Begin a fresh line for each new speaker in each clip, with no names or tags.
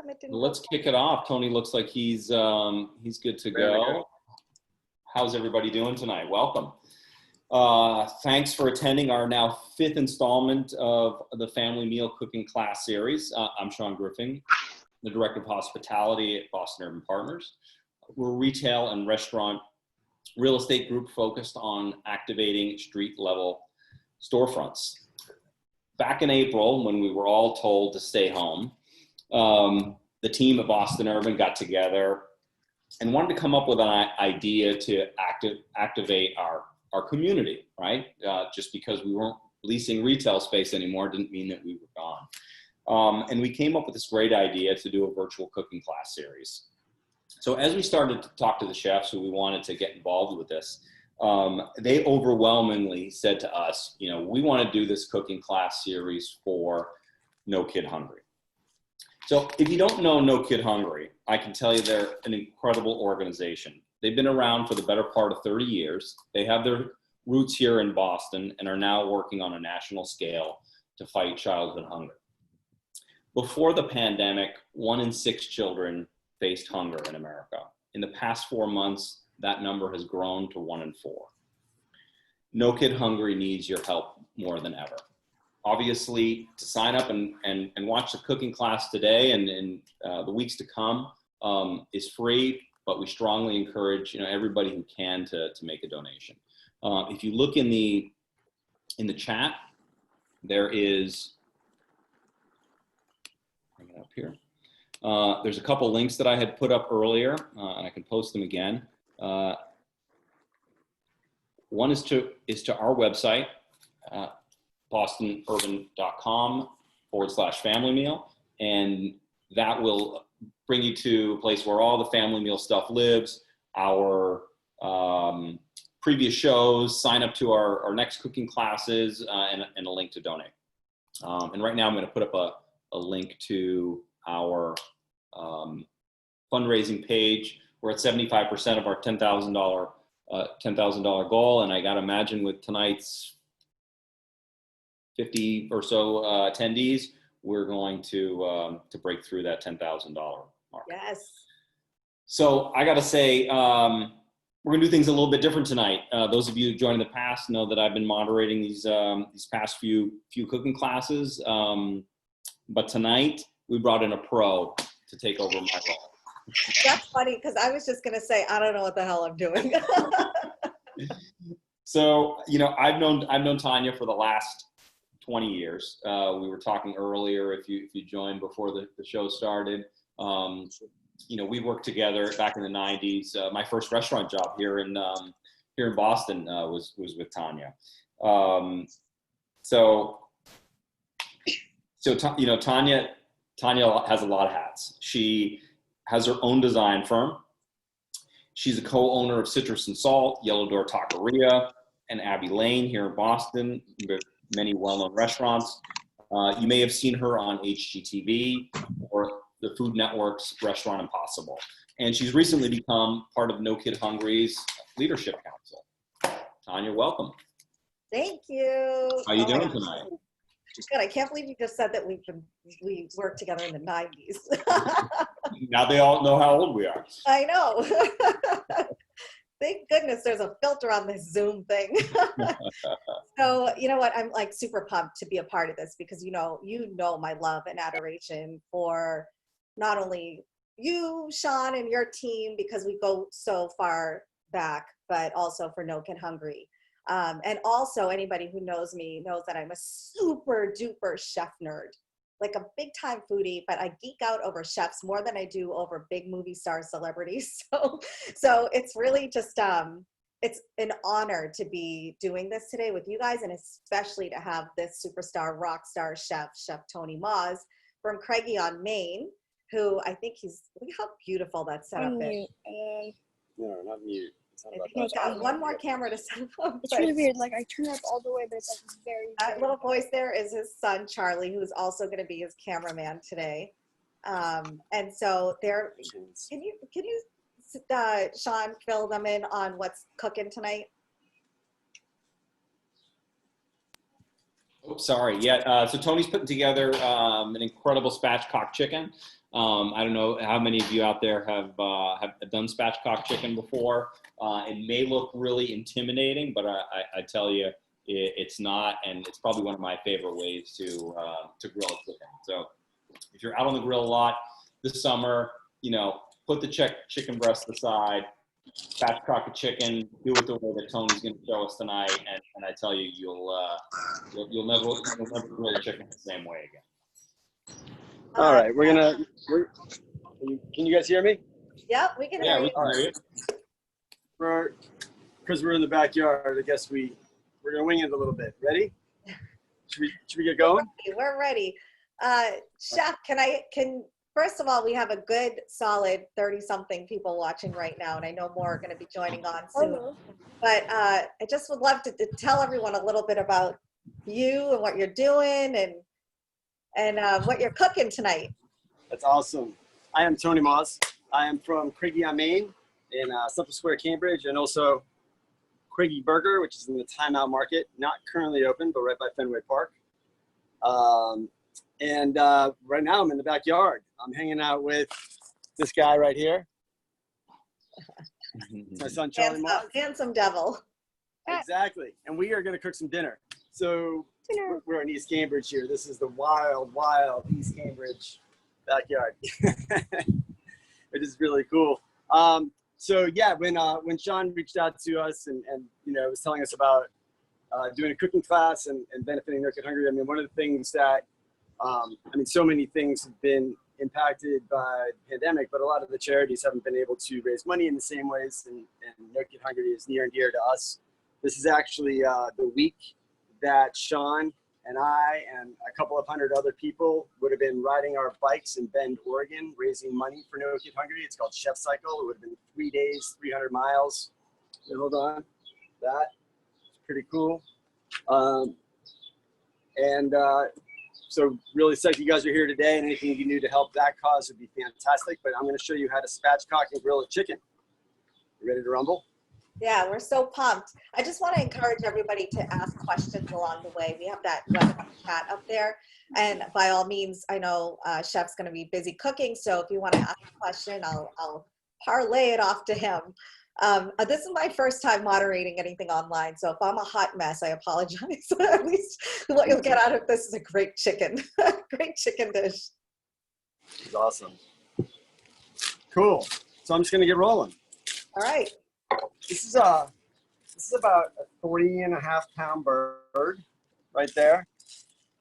it didn't
Well, let's kick it off. Tony looks like he's good to go. How's everybody doing tonight? Welcome. Thanks for attending our now 5th installment of the Family Meal Cooking Class Series. I'm Sean Griffin, the Director of Hospitality at Boston Urban Partners. We're a retail and restaurant real estate group focused on activating street-level storefronts. Back in April, when we were all told to stay home, the team at Boston Urban got together and wanted to come up with an idea to activate our community, right? Just because we weren't leasing retail space anymore didn't mean that we were gone. And we came up with this great idea to do a virtual cooking class series. So as we started to talk to the chefs who we wanted to get involved with this, they overwhelmingly said to us, you know, we want to do this cooking class series for No Kid Hungry. So if you don't know No Kid Hungry, I can tell you they're an incredible organization. They've been around for the better part of 30 years. They have their roots here in Boston and are now working on a national scale to fight childhood hunger. Before the pandemic, 1 in 6 children faced hunger in America. In the past 4 months, that number has grown to 1 in 4. No Kid Hungry needs your help more than ever. Obviously, to sign up and watch the cooking class today and the weeks to come is free, but we strongly encourage everybody who can to make a donation. If you look in the chat, there is, bring it up here. There's a couple links that I had put up earlier, and I can post them again. One is to our website, bostonurban.com/family meal, and that will bring you to a place where all the family meal stuff lives, our previous shows, sign up to our next cooking classes, and a link to donate. And right now I'm going to put up a link to our fundraising page. We're at 75% of our $10,000 goal, and I got to imagine with tonight's 50 or so attendees, we're going to break through that $10,000 mark.
Yes.
So I got to say, we're gonna do things a little bit different tonight. Those of you who joined in the past know that I've been moderating these past few cooking classes, but tonight we brought in a pro to take over my role.
That's funny because I was just gonna say I don't know what the hell I'm doing.
So I've known Taniya for the last 20 years. We were talking earlier, if you joined before the show started. We worked together back in the 90s. My first restaurant job here in Boston was with Taniya. Taniya has a lot of hats. She has her own design firm. She's a co-owner of Citrus and Salt, Yellow Door Taqueria, and Abbey Lane here in Boston, with many well-known restaurants. You may have seen her on HGTV or the Food Network's Restaurant Impossible. And she's recently become part of No Kid Hungry's Leadership Council. Taniya, welcome.
Thank you.
How you doing tonight?
Good. I can't believe you just said that we worked together in the 90s.
Now they all know how old we are.
I know. Thank goodness there's a filter on this Zoom thing. So you know what? I'm like super pumped to be a part of this because you know my love and adoration for not only you, Sean, and your team because we go so far back, but also for No Kid Hungry. And also anybody who knows me knows that I'm a super duper chef nerd, like a big time foodie, but I geek out over chefs more than I do over big movie star celebrities. So it's really just, it's an honor to be doing this today with you guys, and especially to have this superstar rock star chef Tony Maws from Craigie on Maine, who I think look how beautiful that setup is.
No, not mute.
He's got one more camera to set up.
It's really weird. Like I turn it up all the way, but it's like very.
That little voice there is his son Charlie, who's also going to be his cameraman today. And so there, can you Sean fill them in on what's cooking tonight?
Oops, sorry. Yeah. So Tony's putting together an incredible spatchcock chicken. I don't know how many of you out there have done spatchcock chicken before. It may look really intimidating, but I tell you, it's not, and it's probably one of my favorite ways to grill a chicken. So if you're out on the grill a lot this summer, you know, put the chicken breast aside, spatchcock a chicken, do it the way that Tony's going to show us tonight, and I tell you, you'll never grill a chicken the same way again.
All right, can you guys hear me?
Yep, we can hear
Yeah,
you.
we can hear you.
Because we're in the backyard, I guess we're gonna wing it a little bit. Ready? Should we get going?
We're ready. Chef, first of all, we have a good solid 30-something people watching right now, and I know more are going to be joining on soon. But I just would love to tell everyone a little bit about you and what you're doing and what you're cooking tonight.
That's awesome. I am Tony Maws. I am from Craigie on Main in Central Square, Cambridge, and also Craigie Burger, which is in the Time Out Market, not currently open, but right by Fenway Park. Right now I'm in the backyard. I'm hanging out with this guy right here. It's my son, Charlie Maws.
Handsome devil.
Exactly. And we are going to cook some dinner. So we're in East Cambridge here. This is the wild, wild East Cambridge backyard. It is really cool. So yeah, when Sean reached out to us and you know, was telling us about doing a cooking class and benefiting No Kid Hungry, I mean, one of the things that, I mean, so many things have been impacted by the pandemic, but a lot of the charities haven't been able to raise money in the same ways, and No Kid Hungry is near and dear to us. This is actually the week that Sean and I and a couple of hundred other people would have been riding our bikes in Bend, Oregon, raising money for No Kid Hungry. It's called Chef Cycle. It would have been 3 days, 300 miles. Wait, hold on. That's pretty cool. So really psyched you guys are here today, and anything you can do to help that cause would be fantastic. But I'm going to show you how to spatchcock and grill a chicken. You ready to rumble?
Yeah, we're so pumped. I just want to encourage everybody to ask questions along the way. We have that webinar chat up there. And by all means, I know Chef's going to be busy cooking. So if you want to ask a question, I'll parlay it off to him. This is my first time moderating anything online. So if I'm a hot mess, I apologize. At least what you'll get out of this is a great chicken, great chicken dish.
It's awesome. Cool. So I'm just going to get rolling.
All right.
This is about a 40.5-pound bird right there.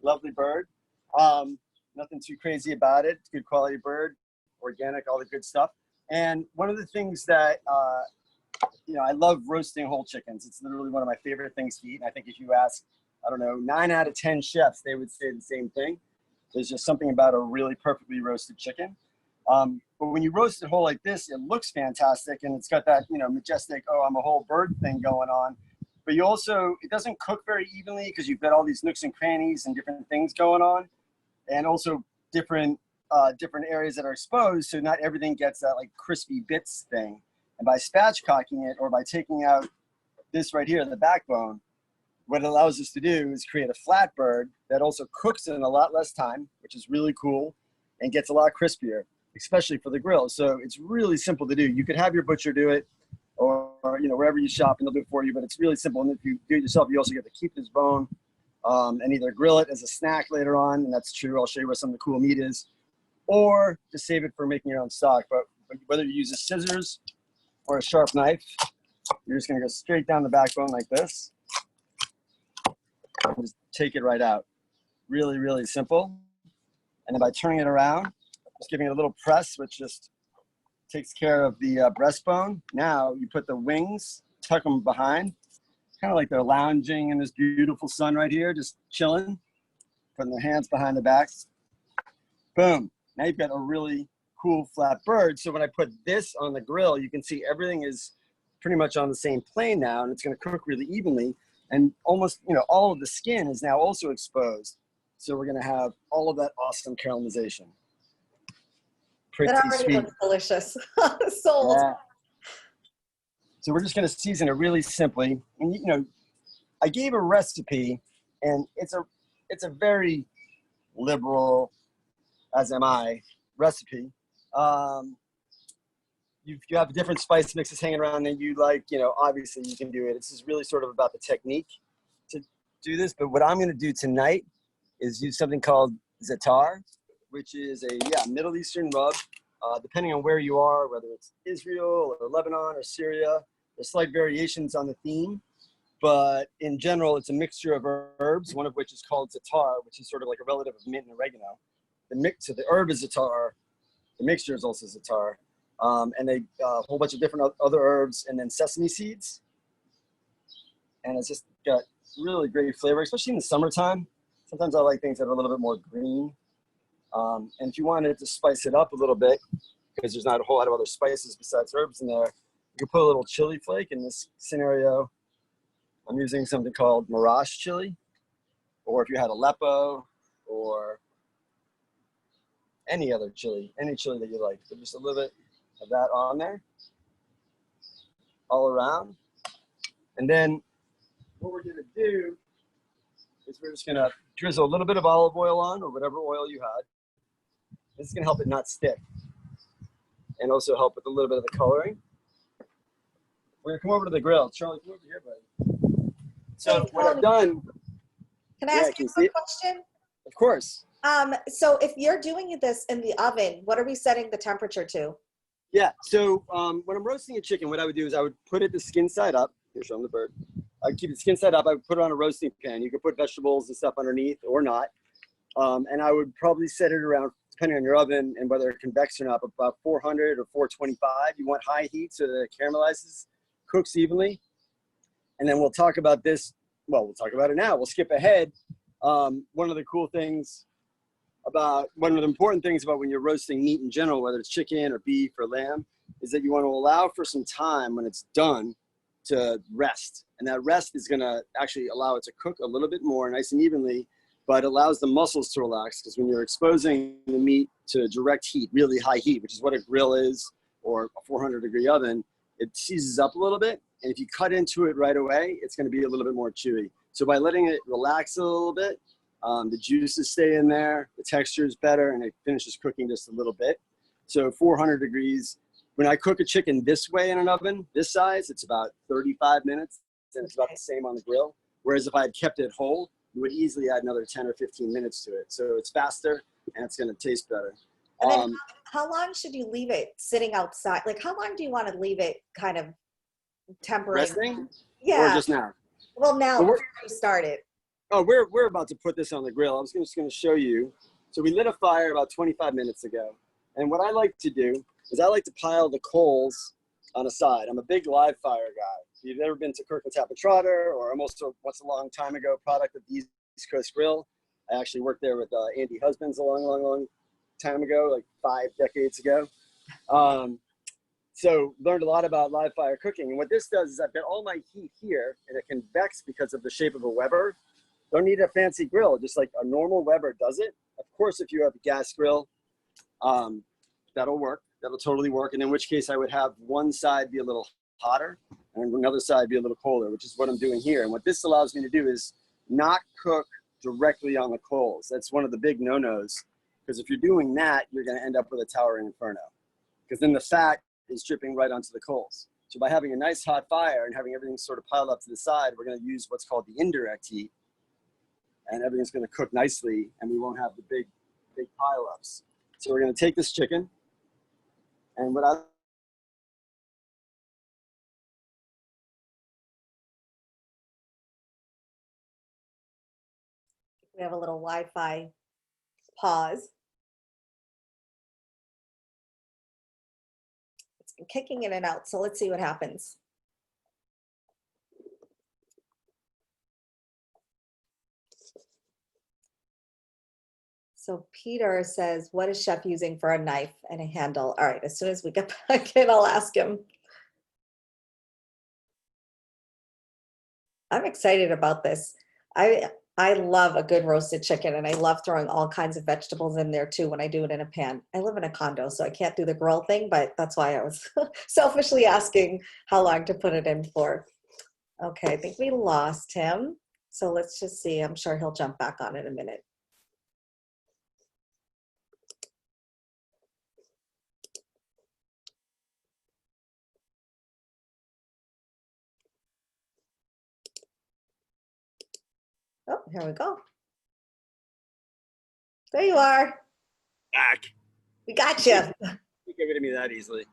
Lovely bird. Nothing too crazy about it. It's good quality bird, organic, all the good stuff. And one of the things that, you know, I love roasting whole chickens. It's literally one of my favorite things to eat. And I think if you ask, I don't know, 9 out of 10 chefs, they would say the same thing. There's just something about a really perfectly roasted chicken. But when you roast it whole like this, it looks fantastic, and it's got that, you know, majestic, oh, I'm a whole bird thing going on. But you also, it doesn't cook very evenly because you've got all these nooks and crannies and different things going on, and also different areas that are exposed, so not everything gets that like crispy bits thing. And by spatchcocking it, or by taking out this right here, the backbone, what it allows us to do is create a flat bird that also cooks in a lot less time, which is really cool, and gets a lot crispier, especially for the grill. So it's really simple to do. You could have your butcher do it, or you know, wherever you shop, and they'll do it for you, but it's really simple. And if you do it yourself, you also get to keep this bone and either grill it as a snack later on, and that's true. I'll show you where some of the cool meat is, or just save it for making your own stock. But whether you use a scissors or a sharp knife, you're just gonna go straight down the backbone like this, and just take it right out. Really, really simple. And then by turning it around, just giving it a little press, which just takes care of the breastbone. Now you put the wings, tuck them behind, kind of like they're lounging in this beautiful sun right here, just chilling, putting their hands behind the back. Boom. Now you've got a really cool flat bird. So when I put this on the grill, you can see everything is pretty much on the same plane now, and it's going to cook really evenly. And almost, you know, all of the skin is now also exposed. So we're going to have all of that awesome caramelization. Pretty
That already
sweet.
looks delicious. Sold.
Yeah. So we're just going to season it really simply. And you know, I gave a recipe, and it's a very liberal, as am I, recipe. You have different spice mixes hanging around that you like, you know, obviously you can do it. This is really sort of about the technique to do this. But what I'm going to do tonight is use something called za'atar, which is a Middle Eastern rub. Depending on where you are, whether it's Israel or Lebanon or Syria, there's slight variations on the theme. But in general, it's a mixture of herbs, one of which is called za'atar, which is sort of like a relative of mint and oregano. So the herb is za'atar, the mixture is also za'atar, and a whole bunch of different other herbs, and then sesame seeds. And it's just got really great flavor, especially in the summertime. Sometimes I like things that are a little bit more green. And if you wanted to spice it up a little bit, because there's not a whole lot of other spices besides herbs in there, you can put a little chili flake. In this scenario, I'm using something called Maws chili, or if you had Aleppo, or any other chili, any chili that you like. So just a little bit of that on there, all around. And then what we're gonna do is we're just gonna drizzle a little bit of olive oil on, or whatever oil you had. This is gonna help it not stick, and also help with a little bit of the coloring. We're gonna come over to the grill. Charlie, come over here, buddy. So
Hey,
what I've done.
Can I ask
can
you a
see
quick
it?
question?
Of course.
So if you're doing this in the oven, what are we setting the temperature to?
Yeah. So when I'm roasting a chicken, what I would do is I would put it the skin side up. Here, show them the bird. I'd keep it skin side up. I would put it on a roasting pan. You could put vegetables and stuff underneath or not. And I would probably set it around, depending on your oven and whether it convects or not, about 400 or 425. You want high heat so that it caramelizes, cooks evenly. And then we'll talk about this. Well, we'll talk about it now. We'll skip ahead. One of the important things about when you're roasting meat in general, whether it's chicken or beef or lamb, is that you want to allow for some time when it's done to rest. And that rest is going to actually allow it to cook a little bit more nice and evenly, but allows the muscles to relax, because when you're exposing the meat to direct heat, really high heat, which is what a grill is, or a 400-degree oven, it seizes up a little bit. And if you cut into it right away, it's going to be a little bit more chewy. So by letting it relax a little bit, the juices stay in there, the texture is better, and it finishes cooking just a little bit. So 400 degrees. When I cook a chicken this way in an oven, this size, it's about 35 minutes, and it's about the same on the grill. Whereas if I had kept it whole, you would easily add another 10 or 15 minutes to it. So it's faster, and it's going to taste better.
And then how long should you leave it sitting outside? Like, how long do you want to leave it kind of tempering?
Resting?
Yeah.
Or just now?
Well, now
Well,
before you started.
Oh, we're about to put this on the grill. I was just going to show you. So we lit a fire about 25 minutes ago. And what I like to do is I like to pile the coals on a side. I'm a big live fire guy. If you've ever been to Kirk and Tappan Trotter, or almost once a long time ago, product of the East Coast Grill. I actually worked there with Andy Husbands a long time ago, like 5 decades ago. So learned a lot about live fire cooking. And what this does is I've got all my heat here, and it convects because of the shape of a Weber. Don't need a fancy grill, just like a normal Weber does it. Of course, if you have a gas grill, that'll work. That'll totally work. And in which case I would have one side be a little hotter and another side be a little colder, which is what I'm doing here. And what this allows me to do is not cook directly on the coals. That's one of the big no-nos, because if you're doing that, you're going to end up with a towering inferno, because then the fat is dripping right onto the coals. So by having a nice hot fire and having everything sort of piled up to the side, we're going to use what's called the indirect heat, and everything's going to cook nicely, and we won't have the big pile-ups. So we're going to take this chicken, and what I
We have a little Wi-Fi pause. It's been kicking in and out, so let's see what happens. So Peter says, what is chef using for a knife and a handle? All right, as soon as we get back in, I'll ask him. I'm excited about this. I love a good roasted chicken, and I love throwing all kinds of vegetables in there too when I do it in a pan. I live in a condo, so I can't do the grill thing, but that's why I was selfishly asking how long to put it in for. Okay, I think we lost him. So let's just see. I'm sure he'll jump back on in a minute. here we go. There you are.
Back.
We got you.
You get rid of me that easily.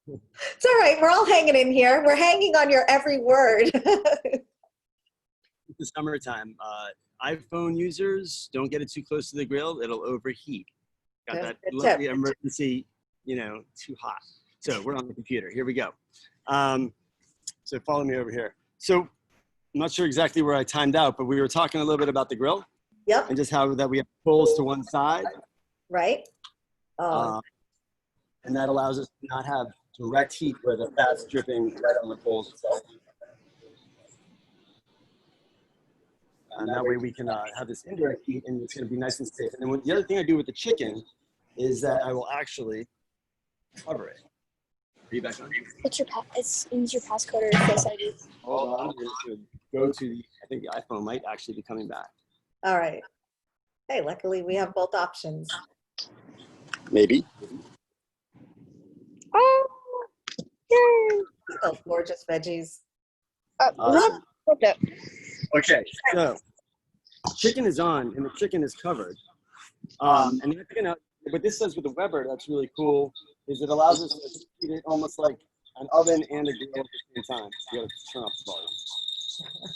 It's all right. We're all hanging in here. We're hanging on your every word.
It's the summertime. iPhone users, don't get it too close to the grill. It'll overheat. Got that
Good
lovely
tip.
emergency, too hot. So we're on the computer. Here we go. So follow me over here. So I'm not sure exactly where I timed out, but we were talking a little bit about the grill
Yep.
and just how that we have poles to one side.
Right. Oh,
And that allows us to not have direct heat where the fat's dripping right on the coals itself. And that way we can have this indirect heat and it's going to be nice and safe. And then the other thing I do with the chicken is that I will actually cover it. Are you back on?
It's use your passcode or Face ID.
Hold on. We're going to go to the, I think the iPhone might actually be coming back.
all right. Hey, luckily we have both options.
Maybe.
Oh, yay.
Those gorgeous veggies.
What's up?
Okay, so chicken is on and the chicken is covered. And that's gonna, what this does with the Weber that's really cool is it allows us to heat it almost like an oven and a grill at the same time. You gotta turn off the volume.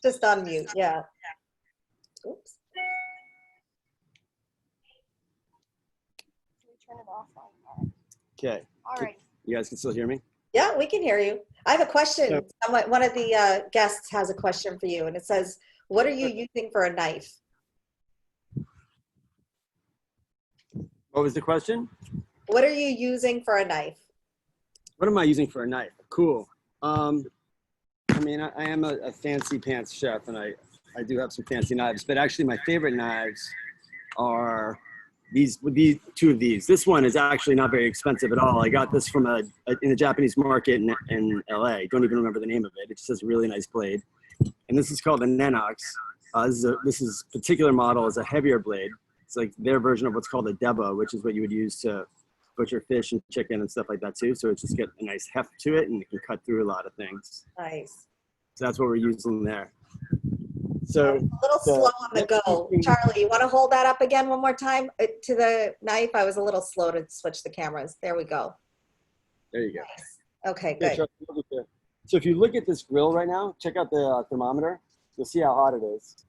Just on mute. Yeah. Oops.
Can we turn it off?
Okay,
All right.
you guys can still hear me?
Yeah, we can hear you. I have a question.
So-
One of the guests has a question for you, and it says, what are you using for a knife?
What was the question?
What are you using for a knife?
What am I using for a knife? Cool. I mean, I am a fancy pants chef and I do have some fancy knives, but actually my favorite knives are these two of these. This one is actually not very expensive at all. I got this from in a Japanese market in LA. Don't even remember the name of it. It just has a really nice blade. And this is called the Nayak. This particular model is a heavier blade. It's like their version of what's called a Diva, which is what you would use to butcher fish and chicken and stuff like that too. So it just gets a nice heft to it and it can cut through a lot of things.
Nice.
So that's what we're using there. So
A little slow on the go. Charlie, you want to hold that up again one more time to the knife? I was a little slow to switch the cameras. There we go.
there you go.
Okay,
Yeah,
good.
Charlie, look at so if you look at this grill right now, check out the thermometer. You'll see how hot it is.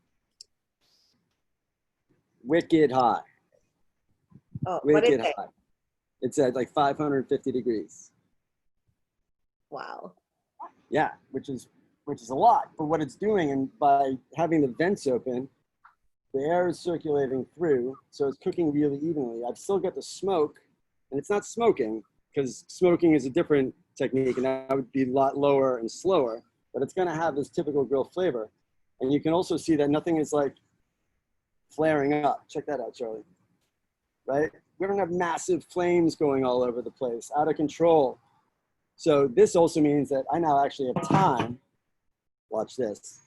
Wicked hot.
Oh, what is
Wicked
it?
hot. It's at like 550 degrees.
Wow.
Yeah, which is a lot. But what it's doing, and by having the vents open, the air is circulating through, so it's cooking really evenly. I've still got the smoke, and it's not smoking, because smoking is a different technique, and that would be a lot lower and slower, but it's gonna have this typical grill flavor. And you can also see that nothing is like flaring up. Check that out, Charlie. Right? We don't have massive flames going all over the place, out of control. So this also means that I now actually have time. Watch this.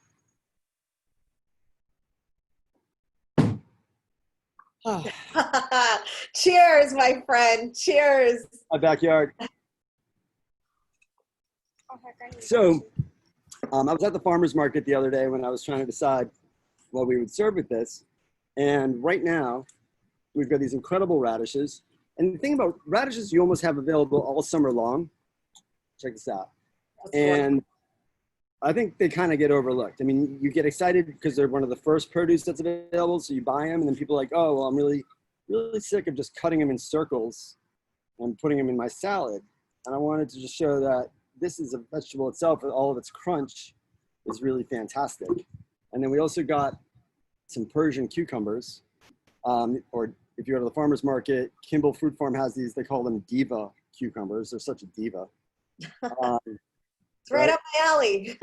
Cheers, my friend. Cheers.
My backyard.
Oh, heck, I need
So I was at the farmer's market the other day when I was trying to decide what we would serve with this. And right now, we've got these incredible radishes. And the thing about radishes, you almost have available all summer long. Check this out. And I think they kind of get overlooked. I mean, you get excited because they're one of the first produce that's available, so you buy them, and then people are like, oh, well, I'm really, really sick of just cutting them in circles and putting them in my salad. And I wanted to just show that this is a vegetable itself, with all of its crunch is really fantastic. And then we also got some Persian cucumbers, or if you go to the farmer's market, Kimball Fruit Farm has these, they call them Diva Cucumbers. They're such a diva.
It's right up my alley.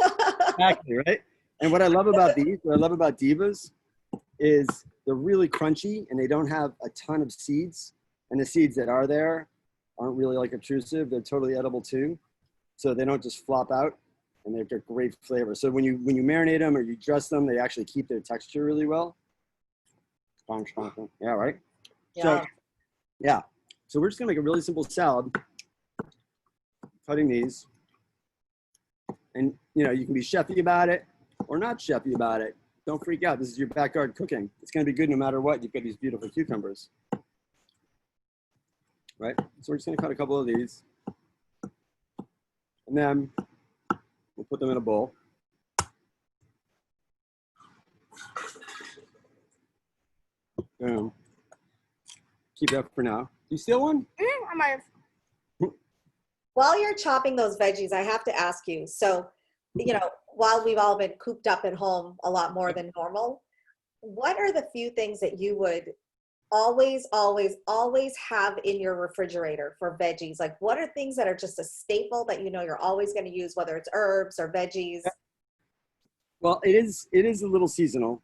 Exactly, right? And what I love about these, what I love about Divas is they're really crunchy and they don't have a ton of seeds. And the seeds that are there aren't really like obtrusive. They're totally edible too. So they don't just flop out and they've got great flavor. So when you marinate them or you dress them, they actually keep their texture really well. Yeah, right?
Yeah.
So, yeah. So we're just gonna make a really simple salad, cutting these. And you know, you can be chefy about it. or not chefy about it, don't freak out. This is your backyard cooking. It's going to be good no matter what. You've got these beautiful cucumbers. Right? So we're just going to cut a couple of these. And then we'll put them in a bowl. Boom. Keep that for now. Do you steal one?
I might have.
While you're chopping those veggies, I have to ask you, so, you know, while we've all been cooped up at home a lot more than normal, what are the few things that you would always, always, always have in your refrigerator for veggies? Like, what are things that are just a staple that you know you're always going to use, whether it's herbs or veggies?
Well, it is a little seasonal.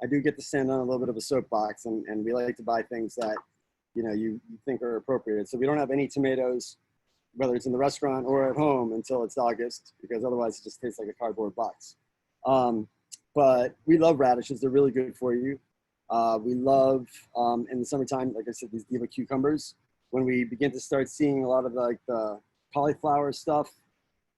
I do get to stand on a little bit of a soapbox, and we like to buy things that, you know, you think are appropriate. So we don't have any tomatoes, whether it's in the restaurant or at home, until it's August, because otherwise it just tastes like a cardboard box. But we love radishes. They're really good for you. We love, in the summertime, like I said, these Diva Cucumbers. When we begin to start seeing a lot of the cauliflower stuff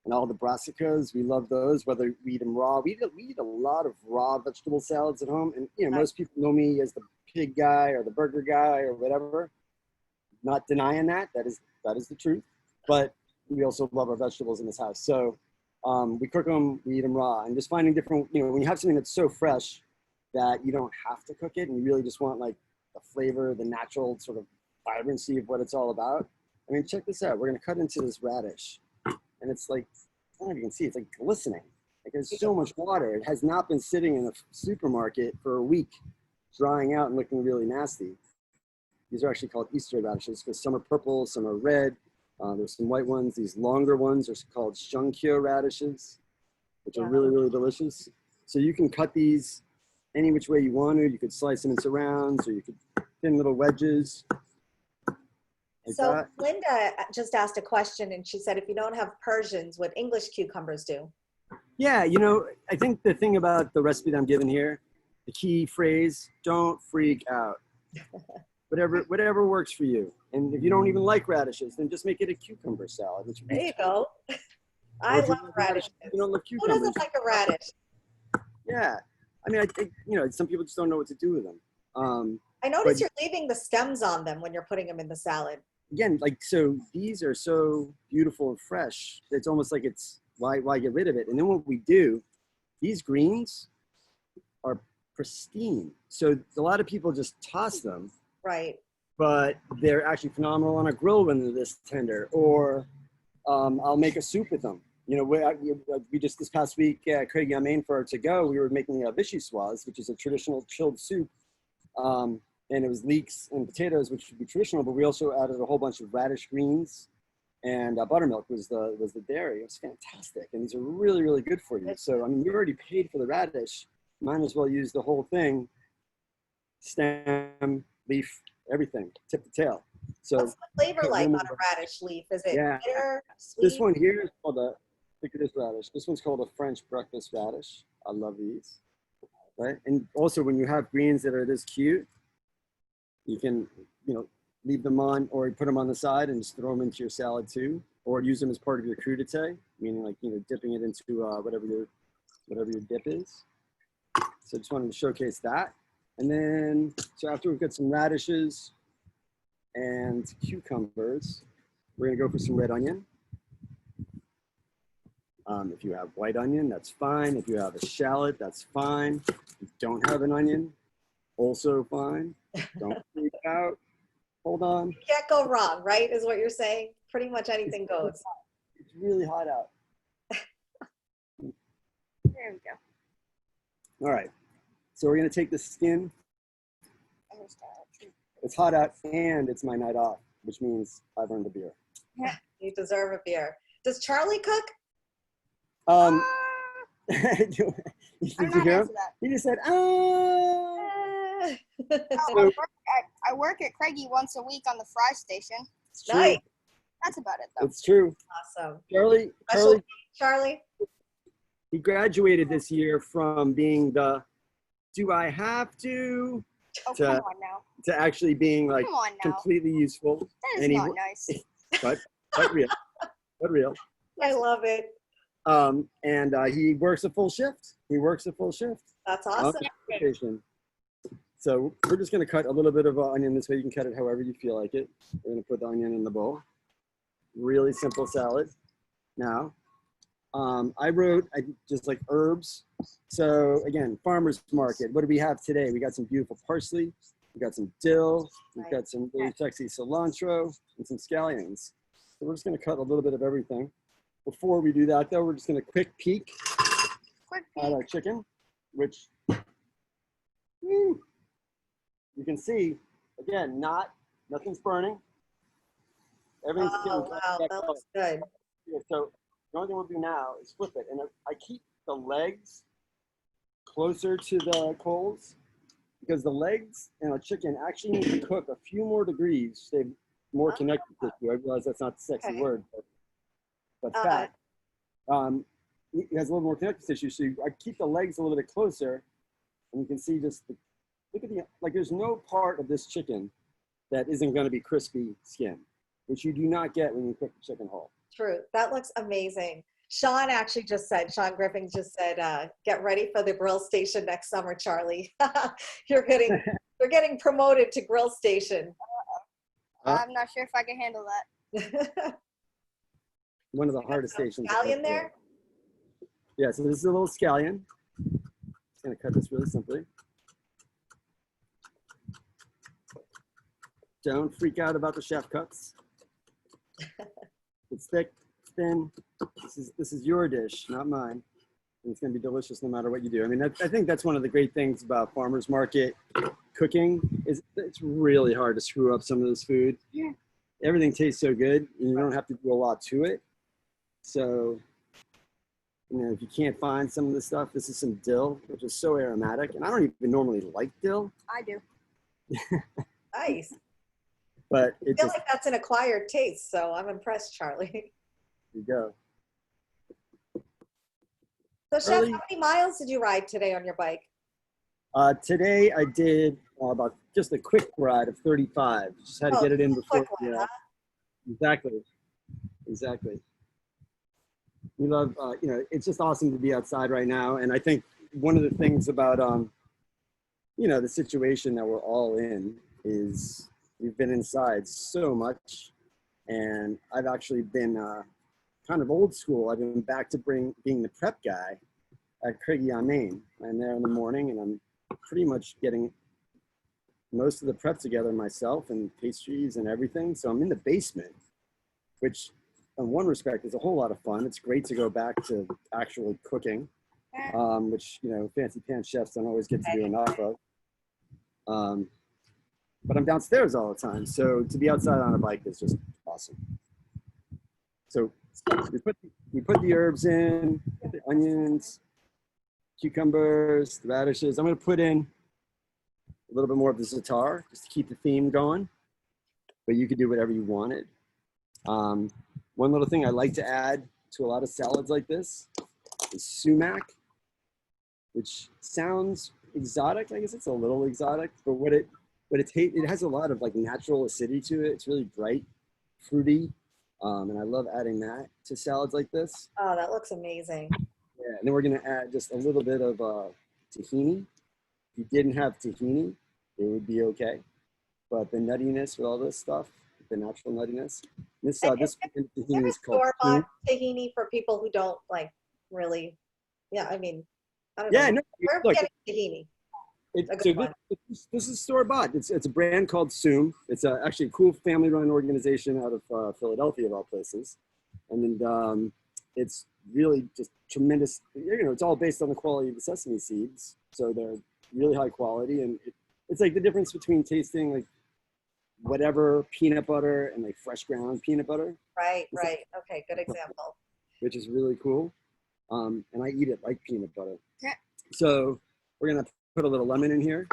and all the brassicas, we love those, whether we eat them raw. We eat a lot of raw vegetable salads at home. And, you know, most people know me as the pig guy or the burger guy or whatever. Not denying that. That is the truth. But we also love our vegetables in this house. So we cook them, we eat them raw. And just finding different, you know, when you have something that's so fresh that you don't have to cook it and you really just want like the flavor, the natural sort of vibrancy of what it's all about. I mean, check this out. We're going to cut into this radish. And it's like, I don't know if you can see, it's like glistening. Like there's so much water. It has not been sitting in a supermarket for a week, drying out and looking really nasty. These are actually called Easter radishes because some are purple, some are red. There's some white ones. These longer ones are called Shunkyo radishes, which are really, really delicious. So you can cut these any which way you want to. You could slice them into rounds, or you could thin little wedges. Like
So
that.
Linda just asked a question, and she said, if you don't have Persians, what English cucumbers do?
Yeah, you know, I think the thing about the recipe that I'm giving here, the key phrase, don't freak out. Whatever works for you. And if you don't even like radishes, then just make it a cucumber salad. Which would be
There you go. I love radishes.
You don't love
Who
cucumbers.
doesn't like a radish?
Yeah. I mean, I think, you know, some people just don't know what to do with them.
I notice
but-
you're leaving the stems on them when you're putting them in the salad.
Again, like, so these are so beautiful and fresh. It's almost like it's, why get rid of it? And then what we do, these greens are pristine. So a lot of people just toss them.
Right.
But they're actually phenomenal on a grill when they're this tender. Or I'll make a soup with them. You know, we just this past week, Craig Yamain for our to-go, we were making a vichyssoise, which is a traditional chilled soup. And it was leeks and potatoes, which would be traditional, but we also added a whole bunch of radish greens, and buttermilk was the dairy. It was fantastic, and these are really, really good for you. So, I mean, you already paid for the radish. Might as well use the whole thing, stem, leaf, everything, tip to tail. So,
What's the flavor like on a radish leaf? Is it bitter, sweet?
This one here is called a, look at this radish. This one's called a French breakfast radish. I love these, right? And also when you have greens that are this cute, you can, you know, leave them on or put them on the side and just throw them into your salad too, or use them as part of your crudité, meaning like, you know, dipping it into whatever your dip is. So I just wanted to showcase that. And then, so after we've got some radishes and cucumbers, we're gonna go for some red onion. If you have white onion, that's fine. If you have a shallot, that's fine. If you don't have an onion, also fine. Don't freak out. Hold on.
You can't go wrong, right? Is what you're saying? Pretty much anything goes.
It's really hot out.
There we go.
All right. So we're going to take the skin.
Understand.
It's hot out and it's my night off, which means I've earned a beer.
You deserve a beer. Does Charlie cook?
Did you
I'm
hear
not
him?
into that.
He just said, ah.
Oh, I work at Craigie once a week on the fry station.
It's true.
Nice.
That's about it, though.
It's true.
Awesome.
Charlie, he graduated this year from being the, do I have to,
Oh,
to-
come on now.
to actually being like
Come on now.
completely useful.
That is
and he-
not nice.
But real. But real.
I love it.
And he works a full shift.
That's
on
awesome.
the station. So we're just going to cut a little bit of onion this way. You can cut it however you feel like it. We're going to put the onion in the bowl. Really simple salad. Now, I just like herbs. So again, farmer's market. What do we have today? We got some beautiful parsley. We got some dill. We've got some really sexy cilantro and some scallions. So we're just going to cut a little bit of everything. Before we do that, though, we're just going to quick peek at our chicken, which you can see, again, nothing's burning. Everything's
Oh, wow, that looks good.
Yeah, so the only thing we'll do now is flip it. And I keep the legs closer to the coals because the legs and a chicken actually need to cook a few more degrees. They've more connective tissue. I realize that's not a sexy word, but fat. It has a little more connective tissue. So I keep the legs a little bit closer, and you can see just look at like there's no part of this chicken that isn't going to be crispy skin, which you do not get when you cook the chicken whole.
True. That looks amazing. Sean Griffin just said, get ready for the grill station next summer, Charlie. You're getting promoted to grill station.
I'm not sure if I can handle that.
One of the hardest stations.
Scallion there?
Yeah, so this is a little scallion. Just gonna cut this really simply. Don't freak out about the chef cuts. It's thick, thin. This is your dish, not mine. And it's gonna be delicious no matter what you do. I mean, I think that's one of the great things about farmers market cooking is it's really hard to screw up some of this food.
Yeah.
Everything tastes so good, and you don't have to do a lot to it. So, you know, if you can't find some of this stuff, this is some dill, which is so aromatic. And I don't even normally like dill.
I do.
Nice.
But
I feel like that's an acquired taste, so I'm impressed, Charlie.
There you go.
So, Chef, how many miles did you ride today on your bike?
Today I did about just a quick ride of 35. Just had to get it in before.
Quick one, huh?
Exactly. We love, you know, it's just awesome to be outside right now. And I think one of the things about, you know, the situation that we're all in is we've been inside so much. And I've actually been kind of old school. I've been back to being the prep guy at Craigie on Main. I'm there in the morning and I'm pretty much getting most of the prep together myself and pastries and everything. So I'm in the basement, which in one respect is a whole lot of fun. It's great to go back to actually cooking, which, you know, fancy pants chefs don't always get to do enough of. But I'm downstairs all the time. So to be outside on a bike is just awesome. So we put the herbs in, the onions, cucumbers, the radishes. I'm going to put in a little bit more of the za'atar just to keep the theme going, but you could do whatever you wanted. One little thing I like to add to a lot of salads like this is sumac, which sounds exotic. I guess it's a little exotic, but it has a lot of like natural acidity to it. It's really bright, fruity, and I love adding that to salads like this.
Oh, that looks amazing.
Yeah, and then we're gonna add just a little bit of tahini. If you didn't have tahini, it would be okay. But the nuttiness with all this stuff, the natural nuttiness. This tahini is called
store-bought tahini for people who don't like really. Yeah, I mean, I don't
yeah,
know.
no,
Where are we getting tahini?
This is store-bought. It's a brand called Soom. It's actually a cool family-run organization out of Philadelphia, of all places. And then it's really just tremendous. You know, it's all based on the quality of the sesame seeds. So they're really high quality. And it's like the difference between tasting like whatever peanut butter and like fresh ground peanut butter.
Right. Okay, good example.
Which is really cool. And I eat it like peanut butter.
Yeah.
So we're going to put a little lemon in here.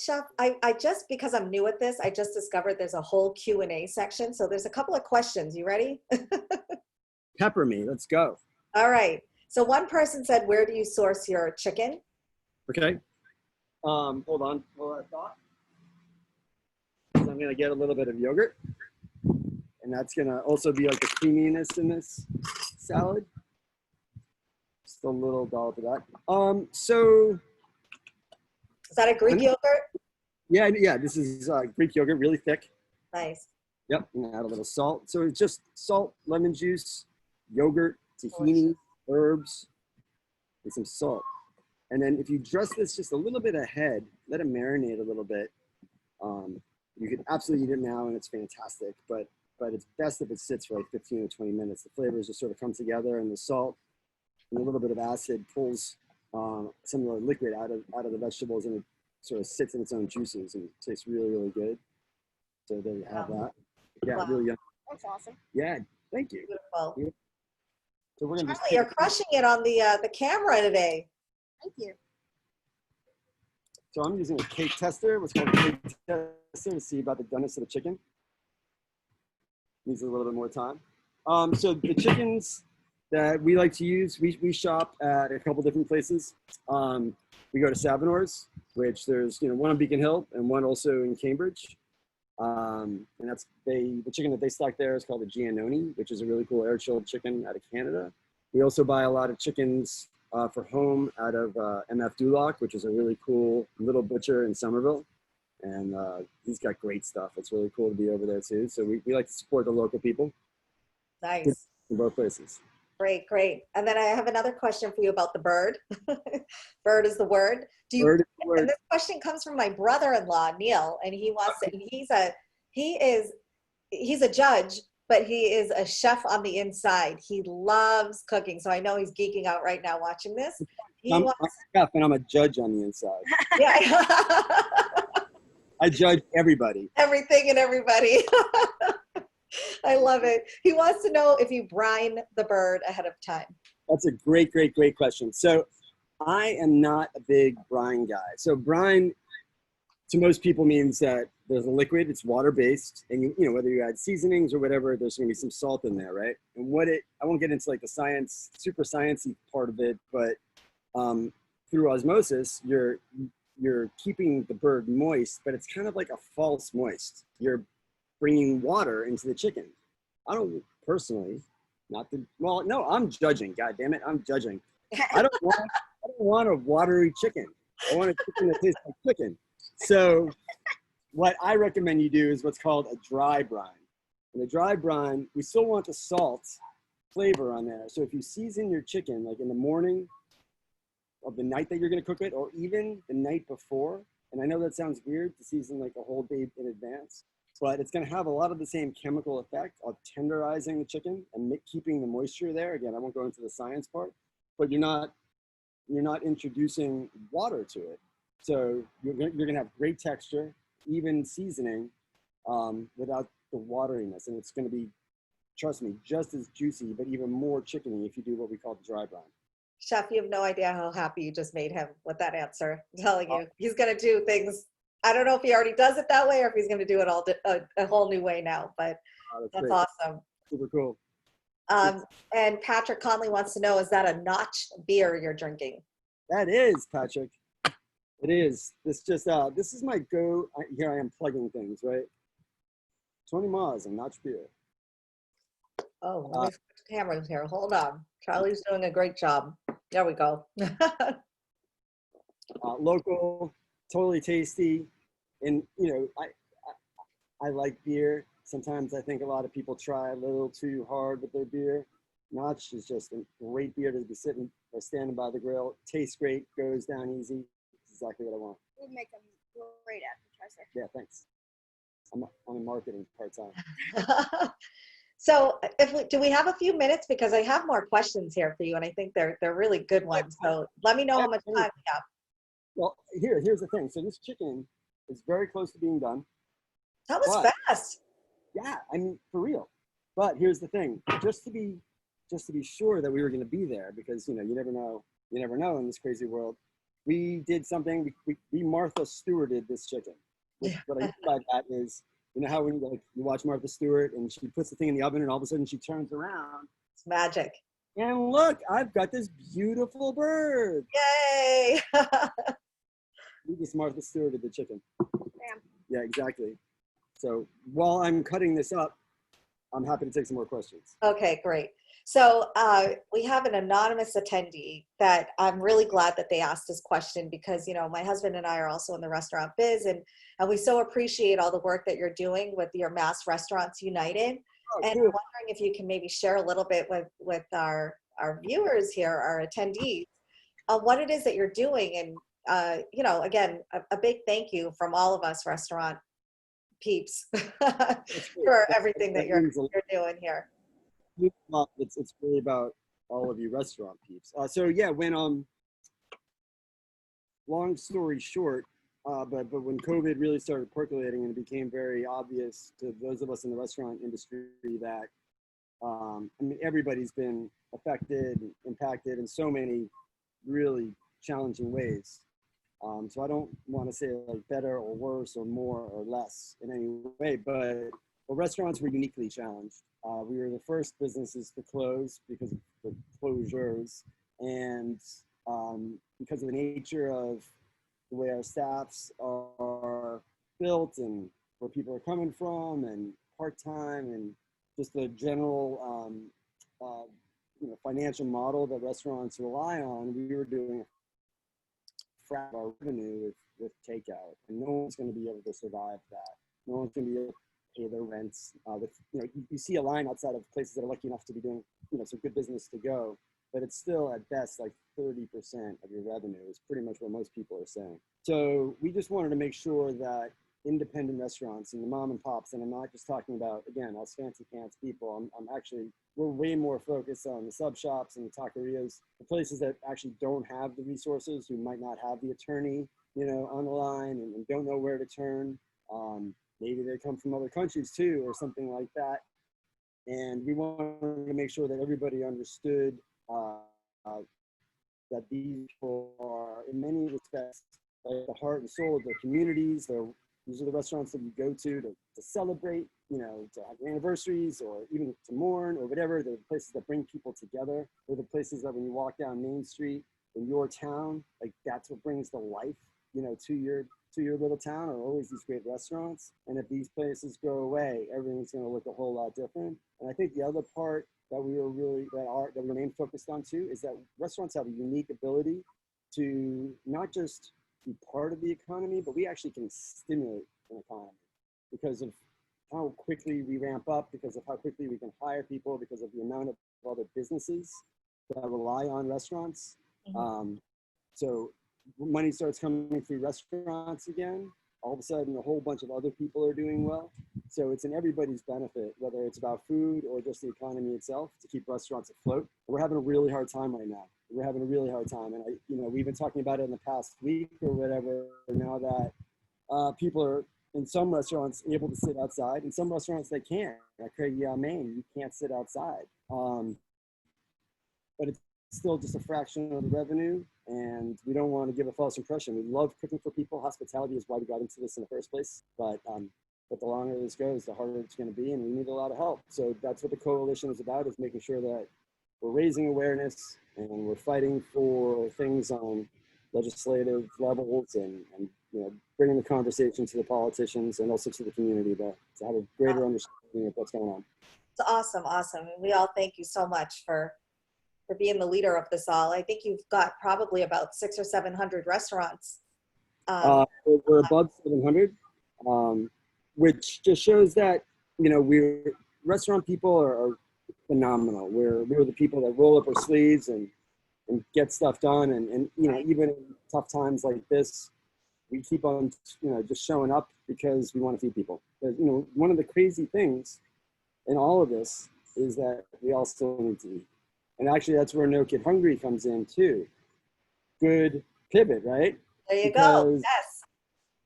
Chef, I just, because I'm new at this, I just discovered there's a whole Q&A section. So there's a couple of questions. You ready?
Pepper me. Let's go.
All right. So one person said, where do you source your chicken?
Okay. Hold on. Hold that thought. So I'm going to get a little bit of yogurt. and that's gonna also be like the creaminess in this salad. Just a little dollop of that. So
Is that a Greek yogurt?
yeah, this is Greek yogurt, really thick.
Nice.
Yep, and add a little salt. So it's just salt, lemon juice, yogurt, tahini, herbs, and some salt. And then if you dress this just a little bit ahead, let it marinate a little bit. You can absolutely eat it now, and it's fantastic. But it's best if it sits for like 15 or 20 minutes. The flavors just sort of come together, and the salt and a little bit of acid pulls some of the liquid out of the vegetables, and it sort of sits in its own juices, and it tastes really, really good. So there you have that. Yeah,
Wow.
really yummy.
That's awesome.
Yeah, thank you.
Beautiful.
Yeah. So we're gonna
Charlie, you're crushing it on the camera today.
Thank you.
So I'm using a cake tester, what's called a cake tester, to see about the doneness of the chicken. Needs a little bit more time. So the chickens that we like to use, we shop at a couple different places. We go to Savinor's, which there's one on Beacon Hill and one also in Cambridge. And that's the chicken that they stock there is called a Giannone, which is a really cool air-chilled chicken out of Canada. We also buy a lot of chickens for home out of MF Duloc, which is a really cool little butcher in Somerville. And he's got great stuff. It's really cool to be over there too. So we like to support the local people.
Nice.
In both places.
Great, great. And then I have another question for you about the bird. Bird is the word.
Bird is the word.
And this question comes from my brother-in-law, Neil, and he wants to, he's a judge, but he is a chef on the inside. He loves cooking. So I know he's geeking out right now watching this.
I'm a chef and I'm a judge on the inside.
Yeah.
I judge everybody.
Everything and everybody. I love it. He wants to know if you brine the bird ahead of time.
That's a great, great, great question. So I am not a big brine guy. So brine to most people means that there's a liquid, it's water-based, and you know, whether you add seasonings or whatever, there's gonna be some salt in there, right? And I won't get into like the science, super sciencey part of it, but through osmosis, you're keeping the bird moist, but it's kind of like a false moist. You're bringing water into the chicken. I don't personally, I'm judging. God damn it, I'm judging. I don't want a watery chicken. I want a chicken that tastes like chicken. So what I recommend you do is what's called a dry brine. And a dry brine, we still want the salt flavor on there. So if you season your chicken like in the morning of the night that you're gonna cook it, or even the night before, and I know that sounds weird to season like a whole day in advance, but it's gonna have a lot of the same chemical effect of tenderizing the chicken and keeping the moisture there. Again, I won't go into the science part, but you're not introducing water to it. So you're gonna have great texture, even seasoning, without the wateriness. And it's gonna be, trust me, just as juicy, but even more chickeny if you do what we call the dry brine.
Chef, you have no idea how happy you just made him with that answer. I'm telling you, he's going to do things. I don't know if he already does it that way or if he's going to do it a whole new way now, but that's awesome.
Super cool.
And Patrick Conley wants to know, is that a notch beer you're drinking?
That is, Patrick. It is. This is my go. Here I am plugging things, right? 20 Maws and notch beer.
Oh, let me switch cameras here. Hold on. Charlie's doing a great job. There we go.
Local, totally tasty, and I like beer. Sometimes I think a lot of people try a little too hard with their beer. Notch is just a great beer to be sitting or standing by the grill. Tastes great, goes down easy. It's exactly what I want.
It would make a great appetizer.
Yeah, thanks. I'm in marketing part-time.
So do we have a few minutes? Because I have more questions here for you, and I think they're really good ones. So let me know how much time we have.
Well, here's the thing. So this chicken is very close to being done.
That was fast.
Yeah, I mean, for real. But here's the thing. Just to be sure that we were going to be there, because you never know in this crazy world. We did something. We Martha Stewarted this chicken. What I mean by that is, you know how when you watch Martha Stewart and she puts the thing in the oven and all of a sudden she turns around.
It's magic.
And look, I've got this beautiful bird.
Yay!
We just Martha Stewarted the chicken.
Bam.
Yeah, exactly. So while I'm cutting this up, I'm happy to take some more questions.
Okay, great. So we have an anonymous attendee that I'm really glad that they asked this question because, you know, my husband and I are also in the restaurant biz, and we so appreciate all the work that you're doing with your Mass Restaurants United.
Oh,
And
cool.
I'm wondering if you can maybe share a little bit with our viewers here, our attendees, what it is that you're doing. And, you know, again, a big thank you from all of us restaurant peeps for everything that you're doing here.
It's really about all of you restaurant peeps. So yeah, when long story short, but when COVID really started percolating and it became very obvious to those of us in the restaurant industry that I mean everybody's been affected, impacted in so many really challenging ways. So I don't want to say like better or worse or more or less in any way, but restaurants were uniquely challenged. We were the first businesses to close because of the closures, and because of the nature of the way our staffs are built and where people are coming from and part-time and just the general you know, financial model that restaurants rely on, we were doing a fraction of our revenue with takeout, and no one's going to be able to survive that. No one's going to be able to pay their rents. With, you know, you see a line outside of places that are lucky enough to be doing, you know, some good business to go, but it's still at best like 30% of your revenue is pretty much what most people are saying. So we just wanted to make sure that independent restaurants and the mom and pops, and I'm not just talking about, again, us fancy pants people, I'm actually, we're way more focused on the sub shops and the taquerias, the places that actually don't have the resources, who might not have the attorney, you know, on the line and don't know where to turn. Maybe they come from other countries too, or something like that. And we wanted to make sure that everybody understood that these people are, in many respects, like the heart and soul of their communities. These are the restaurants that you go to celebrate, you know, to have anniversaries or even to mourn or whatever. They're the places that bring people together. They're the places that when you walk down Main Street in your town, like that's what brings the life, you know, to your little town, are always these great restaurants. And if these places go away, everything's going to look a whole lot different. And I think the other part that we remain focused on too is that restaurants have a unique ability to not just be part of the economy, but we actually can stimulate an economy because of how quickly we ramp up, because of how quickly we can hire people, because of the amount of other businesses that rely on restaurants. Mm-hmm. So money starts coming through restaurants again, all of a sudden a whole bunch of other people are doing well. So it's in everybody's benefit, whether it's about food or just the economy itself, to keep restaurants afloat. We're having a really hard time right now. We're having a really hard time. And you know, we've been talking about it in the past week or whatever, now that people are in some restaurants able to sit outside, and some restaurants they can't. Like Craigie on Main, you can't sit outside. But it's still just a fraction of the revenue, and we don't want to give a false impression. We love cooking for people. Hospitality is why we got into this in the first place. But the longer this goes, the harder it's going to be, and we need a lot of help. So that's what the coalition is about, is making sure that we're raising awareness and we're fighting for things on legislative levels and you know, bringing the conversation to the politicians and also to the community to have a greater understanding of what's going on.
It's awesome, awesome. And we all thank you so much for being the leader of this all. I think you've got probably about 600 or 700 restaurants.
We're above 700, which just shows that, you know, restaurant people are phenomenal. We're the people that roll up our sleeves and get stuff done. And you know, even in tough times like this, we keep on, you know, just showing up because we want to feed people. But, you know, one of the crazy things in all of this is that we all still need to eat. And actually, that's where No Kid Hungry comes in too. Good pivot, right?
There you go. Yes.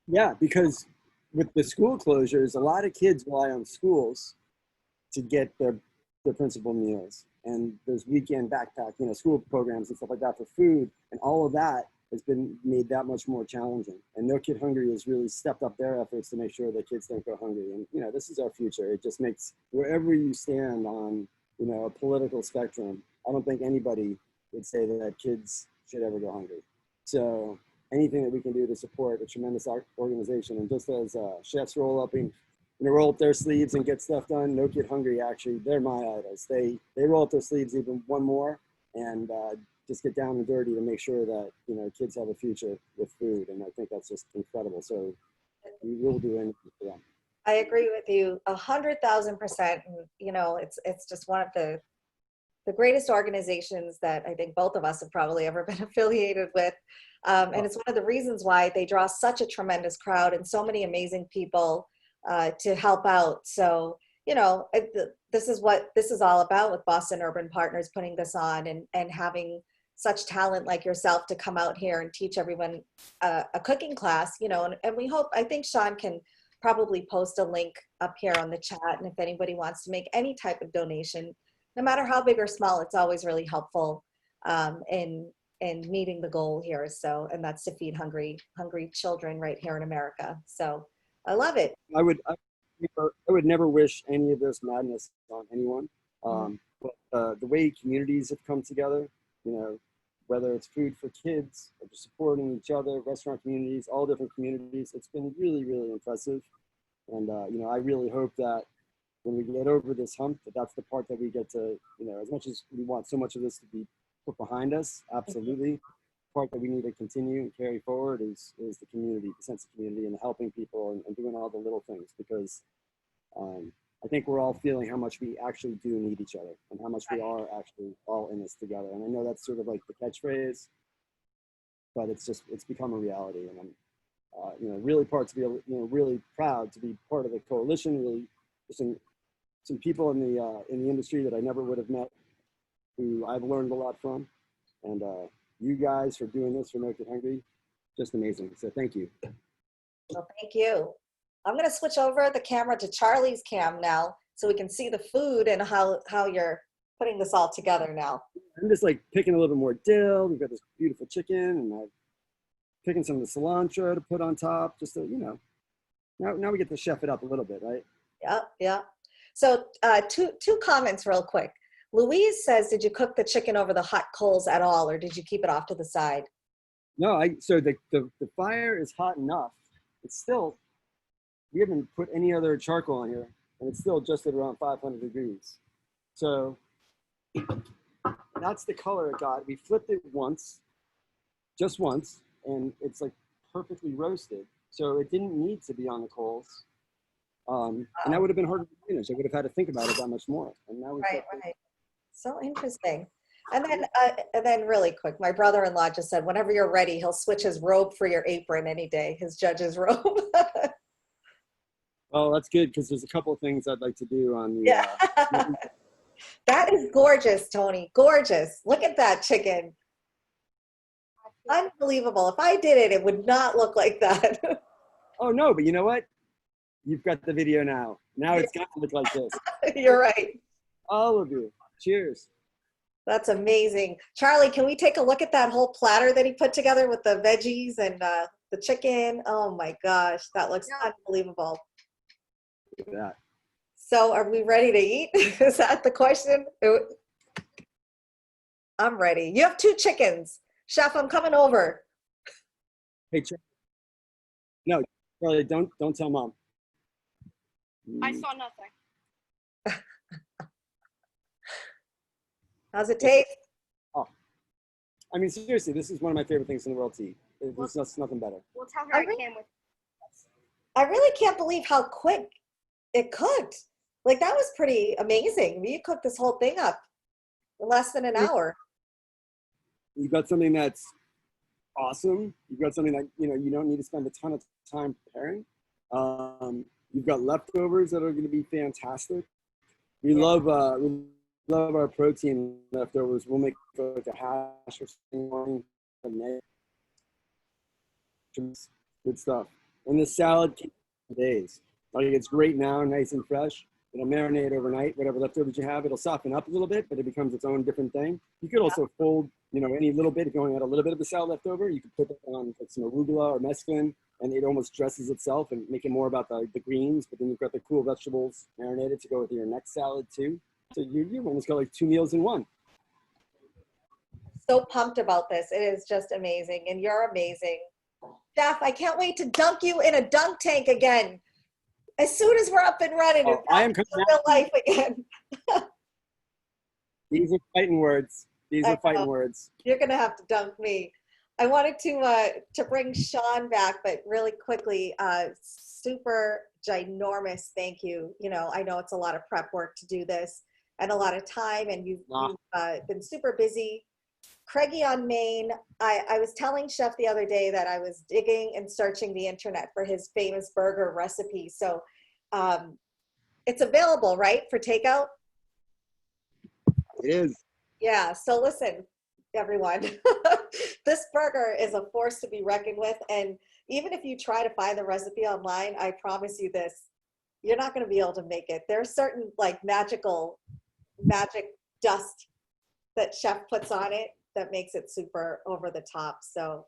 Yeah, because with the school closures, a lot of kids rely on schools to get their principal meals. And there's weekend backpack, you know, school programs and stuff like that for food. And all of that has been made that much more challenging. And No Kid Hungry has really stepped up their efforts to make sure that kids don't go hungry. And, you know, this is our future. It just makes, wherever you stand on, you know, a political spectrum, I don't think anybody would say that kids should ever go hungry. So anything that we can do to support a tremendous organization, and just as chefs roll up roll up their sleeves and get stuff done. No Kid Hungry, actually, they're my idols. They roll up their sleeves even one more and just get down and dirty to make sure that, kids have a future with food. And I think that's just incredible. So we will do anything for them.
I agree with you 100,000%. And, it's just one of the greatest organizations that I think both of us have probably ever been affiliated with. And it's one of the reasons why they draw such a tremendous crowd and so many amazing people to help out. So, this is what this is all about with BosUrban Partners, putting this on and having such talent like yourself to come out here and teach everyone a cooking class, and we hope, I think Sean can probably post a link up here on the chat. And if anybody wants to make any type of donation, no matter how big or small, it's always really helpful in meeting the goal here. So, and that's to feed hungry children right here in America. So I love it.
I would never wish any of this madness on anyone. But the way communities have come together, whether it's food for kids or just supporting each other, restaurant communities, all different communities, it's been really, really impressive. And, I really hope that when we get over this hump, that's the part that we get to, as much as we want so much of this to be put behind us, absolutely. The part that we need to continue and carry forward is the community, the sense of community and helping people and doing all the little things, because I think we're all feeling how much we actually do need each other and how much we are actually all in this together. And I know that's sort of like the catchphrase, but it's become a reality. And I'm, really really proud to be part of the coalition. Really, some people in the industry that I never would have met, who I've learned a lot from, and you guys for doing this for No Kid Hungry, just amazing. So thank you.
Well, thank you. I'm going to switch over the camera to Charlie's cam now so we can see the food and how you're putting this all together now.
I'm just like picking a little bit more dill. We've got this beautiful chicken, and I'm picking some of the cilantro to put on top, just to, now we get to chef it up a little bit, right?
Yeah. So two comments real quick. Louise says, did you cook the chicken over the hot coals at all, or did you keep it off to the side?
No, so the fire is hot enough. It's still, we haven't put any other charcoal on here, and it's still just at around 500 degrees. So that's the color it got. We flipped it just once, and it's like perfectly roasted. So it didn't need to be on the coals. And that would have been hard to finish. I would have had to think about it that much more. And now
right. So interesting. And then really quick, my brother-in-law just said, whenever you're ready, he'll switch his robe for your apron any day, his judge's robe.
Oh, that's good, because there's a couple of things I'd like to do on the.
Yeah. That is gorgeous, Tony. Gorgeous. Look at that chicken. Unbelievable. If I did it, it would not look like that.
Oh, no, but you know what? You've got the video now. Now it's got to look like this.
You're right.
All of you. Cheers.
That's amazing. Charlie, can we take a look at that whole platter that he put together with the veggies and the chicken? Oh my gosh, that looks unbelievable.
Look at that.
So are we ready to eat? Is that the question? I'm ready. You have 2 chickens. Chef, I'm coming over.
Hey, no, Charlie, don't tell Mom.
I saw nothing.
How's it taste?
Oh, I mean, seriously, this is one of my favorite things in the world to eat. There's nothing better.
We'll tell her I can with.
I really can't believe how quick it cooked. Like, that was pretty amazing. I mean, you cooked this whole thing up in less than an hour.
You've got something that's awesome. You've got something that, you don't need to spend a ton of time preparing. You've got leftovers that are going to be fantastic. We love our protein leftovers. We'll make like a hash or something. Good stuff. And the salad keeps for days. Like, it's great now, nice and fresh. It'll marinate overnight. Whatever leftovers you have, it'll soften up a little bit, but it becomes its own different thing. You could also fold, any little bit. If you only had a little bit of the salad left over, you could put it on like some arugula or mesclun, and it almost dresses itself and make it more about the greens. But then you've got the cool vegetables marinated to go with your next salad too. So you almost got like 2 meals in one.
So pumped about this. It is just amazing, and you're amazing. Jeff, I can't wait to dunk you in a dunk tank again. As soon as we're up and running,
Oh,
it's
I
back
am
to
coming
real
out.
life again.
These are fighting words. These
I
are fighting
know.
words.
You're gonna have to dunk me. I wanted to bring Sean back, but really quickly, super ginormous thank you. You know, I know it's a lot of prep work to do this and a lot of time, and you've been super busy. Craigie on Maine, I was telling Chef the other day that I was digging and searching the internet for his famous burger recipe. So it's available, right, for takeout?
It is.
Yeah, so listen, everyone, this burger is a force to be reckoned with. And even if you try to find the recipe online, I promise you this, you're not going to be able to make it. There's certain like magic dust that Chef puts on it that makes it super over the top. So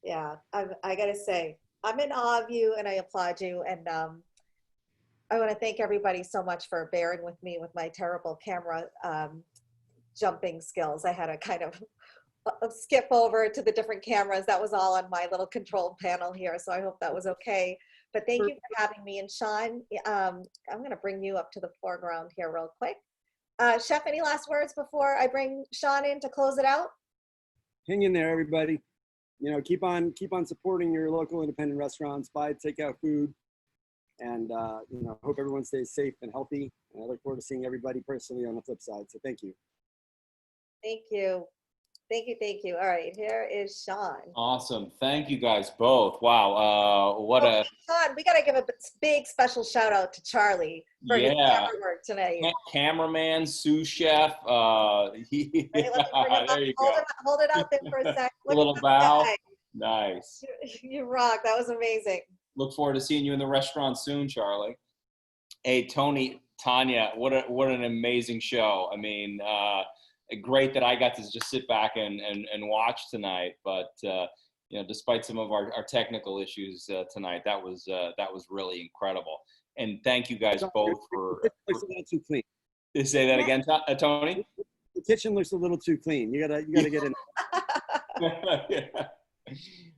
yeah, I got to say, I'm in awe of you and I applaud you. And I want to thank everybody so much for bearing with me with my terrible camera jumping skills. I had to kind of skip over to the different cameras. That was all on my little control panel here. So I hope that was okay. But thank you for having me. And Sean, I'm going to bring you up to the foreground here real quick. Chef, any last words before I bring Sean in to close it out?
Hang in there, everybody. You know, keep on supporting your local independent restaurants. Buy takeout food, and you know, hope everyone stays safe and healthy. And I look forward to seeing everybody personally on the flip side. So thank you.
Thank you. Thank you. Thank you. All right, here is Sean.
Awesome. Thank you guys both. Wow.
Sean, we got to give a big special shout out to Charlie for his camera work tonight.
Cameraman, sous chef.
Right,
There you go.
Hold it out there for a sec.
A little bow. Nice.
You rock. That was amazing.
Look forward to seeing you in the restaurant soon, Charlie. Hey, Tony, Taniya, what an amazing show. I mean, great that I got to just sit back and watch tonight. But you know, despite some of our technical issues tonight, that was really incredible. And thank you guys both for.
The kitchen looks a little too clean.
Say that again, Tony.
The kitchen looks a little too clean. You gotta get in.
Yeah.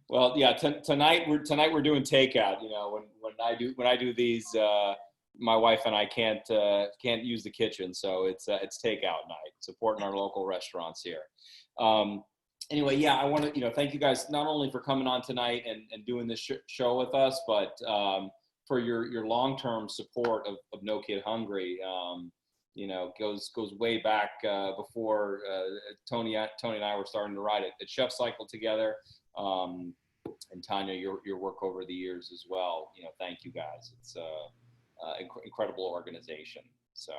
Well, yeah. Tonight we're doing takeout. You know, when I do these, my wife and I can't use the kitchen, so it's takeout night, supporting our local restaurants here. Anyway, yeah, I want to thank you guys not only for coming on tonight and doing this show with us, but for your long-term support of No Kid Hungry. You know, goes way back before Tony and I were starting to ride at Chef Cycle together. And Taniya, your work over the years as well. You know, thank you guys. It's incredible organization. So,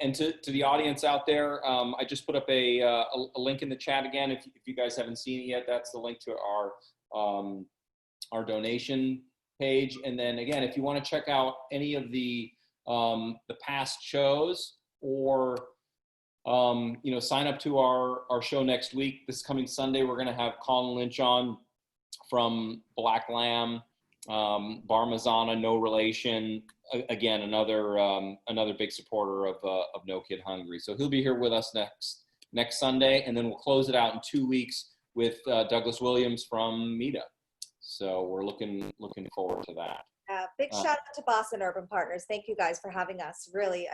and to the audience out there, I just put up a link in the chat again. If you guys haven't seen it yet, that's the link to our donation page. And then again, if you want to check out any of the past shows or sign up to our show next week. This coming Sunday, we're going to have Colin Lynch on from Black Lamb, Parmesan, no relation. Again, another big supporter of No Kid Hungry. So he'll be here with us next Sunday, and then we'll close it out in 2 weeks with Douglas Williams from Mita. So we're looking forward to that.
Big shout out to BosUrban Partners. Thank you guys for having us. Really,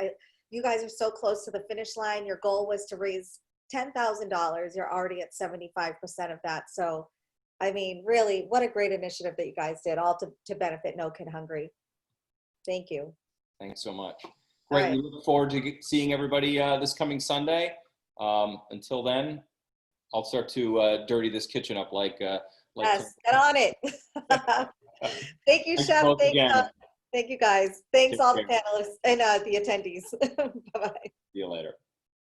you guys are so close to the finish line. Your goal was to raise $10,000. You're already at 75% of that. So, I mean, really, what a great initiative that you guys did, all to benefit No Kid Hungry. Thank you.
Thanks so much. Great. Right. We look forward to seeing everybody this coming Sunday. Until then, I'll start to dirty this kitchen up like
yes, get on it. Thank you, Chef. Thank you, guys. Thanks, all the panelists and the attendees. Bye-bye.
See you later.